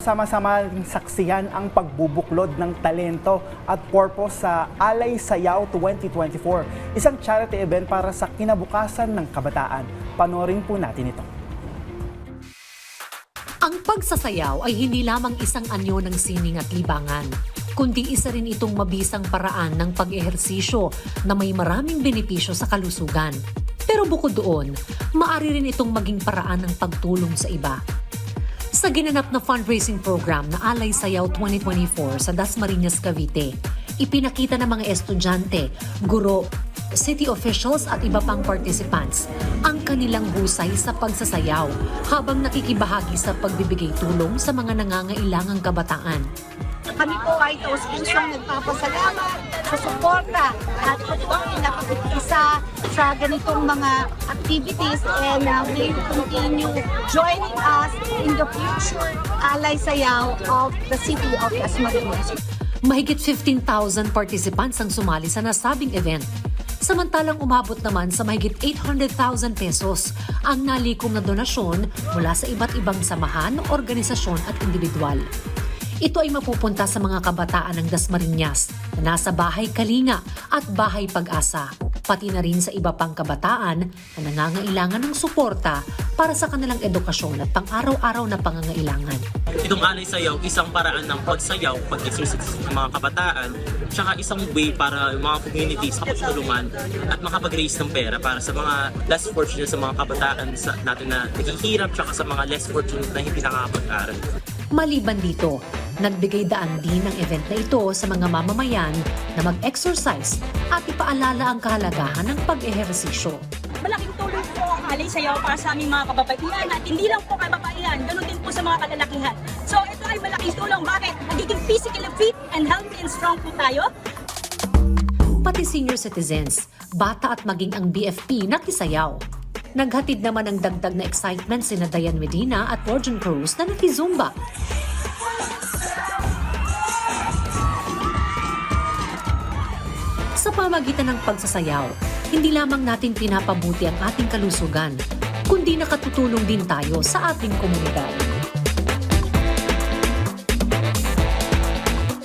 sama-sama saksiyan ang pagbubuklod ng talento at purpose sa Alay Sayaw 2024, isang charity event para sa kinabukasan ng kabataan. Panoorin po natin ito. Ang pagsasayaw ay hindi lamang isang anyo ng sining at libangan, kundi isa rin itong mabisang paraan ng pag-ehersisyo na may maraming benepisyo sa kalusugan. Pero bukod doon, maaari rin itong maging paraan ng pagtulong sa iba. Sa ginanap na fundraising program na Alay Sayaw 2024 sa Dasmariñas, Cavite, ipinakita ng mga estudyante, guro, city officials at iba pang participants ang kanilang husay sa pagsasayaw habang nakikibahagi sa pagbibigay tulong sa mga nangangailangang kabataan. Kami po ay taus-pusong nagpapasalamat sa suporta at patuloy na pag-isa sa ganitong mga activities and we continue joining us in the future Alay Sayaw of the city of Dasmariñas. Mahigit 15,000 participants ang sumali sa nasabing event. Samantalang umabot naman sa mahigit 800,000 pesos ang nalikom na donasyon mula sa iba't ibang samahan, organisasyon at individual. Ito ay mapupunta sa mga kabataan ng Dasmariñas na nasa Bahay Kalinga at Bahay Pag-asa, pati na rin sa iba pang kabataan na nangangailangan ng suporta para sa kanilang edukasyon at pang-araw-araw na pangangailangan. Itong Alay Sayaw, isang paraan ng pagsayaw, pag-exercise ng mga kabataan, tsaka isang way para yung mga communities makapagtulungan at makapag-raise ng pera para sa mga less fortunate, sa mga kabataan natin na naghihirap, tsaka sa mga less fortunate na hindi nakakapag-aral. Maliban dito, nagbigay daan din ng event na ito sa mga mamamayan na mag-exercise at ipaalala ang kahalagahan ng pag-ehersisyo. Malaking tulong po ang Alay Sayaw para sa aming mga kababaihan at hindi lang po kababaihan, ganoon din po sa mga kalalakihan. So ito ay malaking tulong. Bakit? Nagiging physically fit and healthy and strong po tayo. Pati senior citizens, bata at maging ang BFP nakisayaw. Naghatid naman ng dagdag na excitement sina Dayan Medina at Rojan Cruz na nakizumba. Sa pamagitan ng pagsasayaw, hindi lamang natin pinapabuti ang ating kalusugan, kundi nakatutulong din tayo sa ating komunidad.